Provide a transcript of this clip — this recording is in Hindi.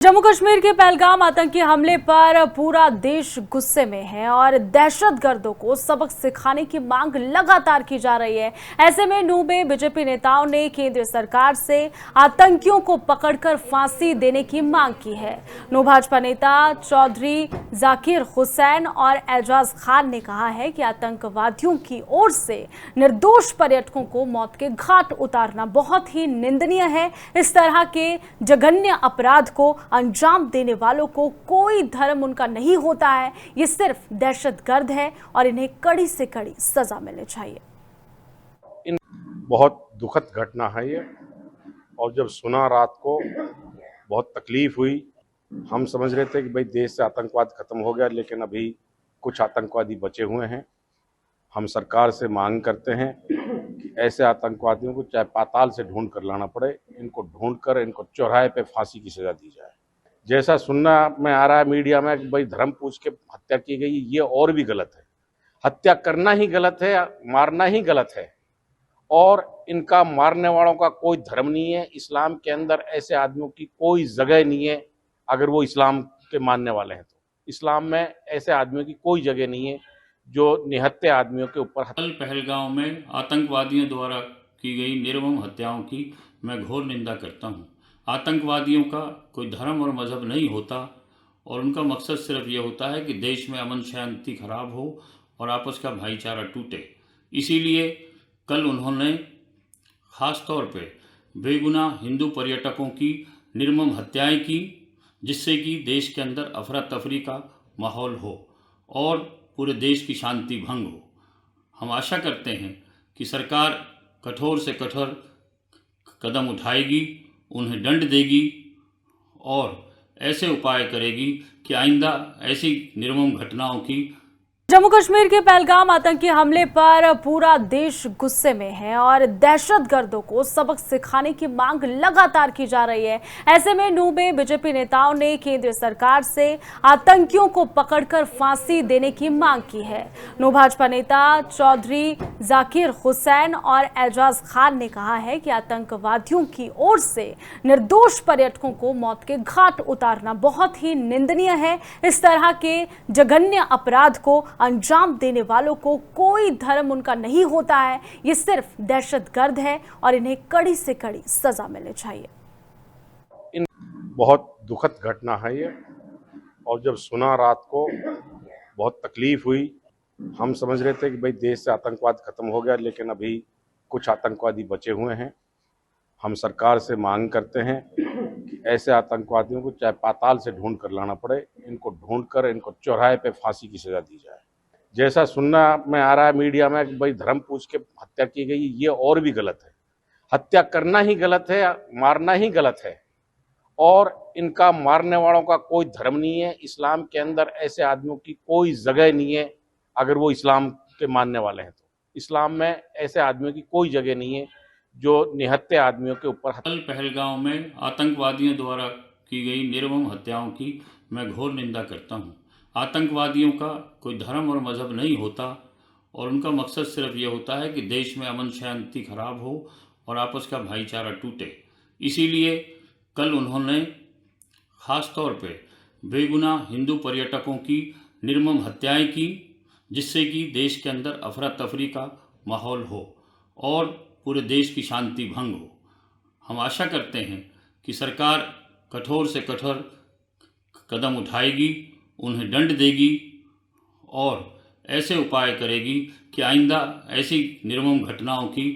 जम्मू कश्मीर के पहलगाम आतंकी हमले पर पूरा देश गुस्से में है और दहशतगर्दों को सबक सिखाने की मांग लगातार की जा रही है। ऐसे में नूह में बीजेपी नेताओं ने केंद्र सरकार से आतंकियों को पकड़कर फांसी देने की मांग की है। नूह भाजपा नेता चौधरी जाकिर हुसैन और एजाज खान ने कहा है कि आतंकवादियों की ओर से निर्दोष पर्यटकों को मौत के घाट उतारना बहुत ही निंदनीय है। इस तरह के जघन्य अपराध को अंजाम देने वालों को कोई धर्म उनका नहीं होता है। ये सिर्फ दहशतगर्द है और इन्हें कड़ी से कड़ी सजा मिलनी चाहिए। बहुत दुखद घटना है ये, और जब सुना रात को बहुत तकलीफ हुई। हम समझ रहे थे कि भाई देश से आतंकवाद खत्म हो गया, लेकिन अभी कुछ आतंकवादी बचे हुए हैं। हम सरकार से मांग करते हैं कि ऐसे आतंकवादियों को चाहे पाताल से ढूंढ कर लाना पड़े, इनको ढूंढ कर इनको चौराहे पे फांसी की सजा दी जाए। जैसा सुनना में आ रहा है मीडिया में कि भाई धर्म पूछ के हत्या की गई, ये और भी गलत है। हत्या करना ही गलत है, मारना ही गलत है, और इनका मारने वालों का कोई धर्म नहीं है। इस्लाम के अंदर ऐसे आदमियों की कोई जगह नहीं है। अगर वो इस्लाम के मानने वाले हैं तो इस्लाम में ऐसे आदमियों की कोई जगह नहीं है जो निहत्थे आदमियों के ऊपर। कल पहलगाम में आतंकवादियों द्वारा की गई निर्मम हत्याओं की मैं घोर निंदा करता हूं। आतंकवादियों का कोई धर्म और मजहब नहीं होता, और उनका मकसद सिर्फ ये होता है कि देश में अमन शांति खराब हो और आपस का भाईचारा टूटे। इसीलिए कल उन्होंने ख़ास तौर पे बेगुनाह हिंदू पर्यटकों की निर्मम हत्याएं की, जिससे कि देश के अंदर अफरा तफरी का माहौल हो और पूरे देश की शांति भंग हो। हम आशा करते हैं कि सरकार कठोर से कठोर कदम उठाएगी, उन्हें दंड देगी और ऐसे उपाय करेगी कि आइंदा ऐसी निर्मम घटनाओं की। जम्मू कश्मीर के पहलगाम आतंकी हमले पर पूरा देश गुस्से में है और दहशतगर्दों को सबक सिखाने की मांग लगातार की जा रही है। ऐसे में नूह में बीजेपी नेताओं ने केंद्र सरकार से आतंकियों को पकड़कर फांसी देने की मांग की है। नूह भाजपा नेता चौधरी जाकिर हुसैन और एजाज खान ने कहा है कि आतंकवादियों की ओर से निर्दोष पर्यटकों को मौत के घाट उतारना बहुत ही निंदनीय है। इस तरह के जघन्य अपराध को अंजाम देने वालों को कोई धर्म उनका नहीं होता है। ये सिर्फ दहशतगर्द है और इन्हें कड़ी से कड़ी सजा मिलनी चाहिए। बहुत दुखद घटना है ये, और जब सुना रात को बहुत तकलीफ हुई। हम समझ रहे थे कि भाई देश से आतंकवाद खत्म हो गया, लेकिन अभी कुछ आतंकवादी बचे हुए हैं। हम सरकार से मांग करते हैं कि ऐसे आतंकवादियों को चाहे पाताल से ढूंढ कर लाना पड़े, इनको ढूंढ कर इनको चौराहे पे फांसी की सजा दी जाए। जैसा सुनना में आ रहा है मीडिया में कि भाई धर्म पूछ के हत्या की गई, ये और भी गलत है। हत्या करना ही गलत है, मारना ही गलत है, और इनका मारने वालों का कोई धर्म नहीं है। इस्लाम के अंदर ऐसे आदमियों की कोई जगह नहीं है। अगर वो इस्लाम के मानने वाले हैं तो इस्लाम में ऐसे आदमियों की कोई जगह नहीं है जो निहत्थे आदमियों के ऊपर। कल पहलगाम में आतंकवादियों द्वारा की गई निर्मम हत्याओं की मैं घोर निंदा करता हूं। आतंकवादियों का कोई धर्म और मजहब नहीं होता, और उनका मकसद सिर्फ ये होता है कि देश में अमन शांति खराब हो और आपस का भाईचारा टूटे। इसीलिए कल उन्होंने ख़ास तौर पे बेगुनाह हिंदू पर्यटकों की निर्मम हत्याएं की, जिससे कि देश के अंदर अफरा तफरी का माहौल हो और पूरे देश की शांति भंग हो। हम आशा करते हैं कि सरकार कठोर से कठोर कदम उठाएगी, उन्हें दंड देगी और ऐसे उपाय करेगी कि आइंदा ऐसी निर्मम घटनाओं की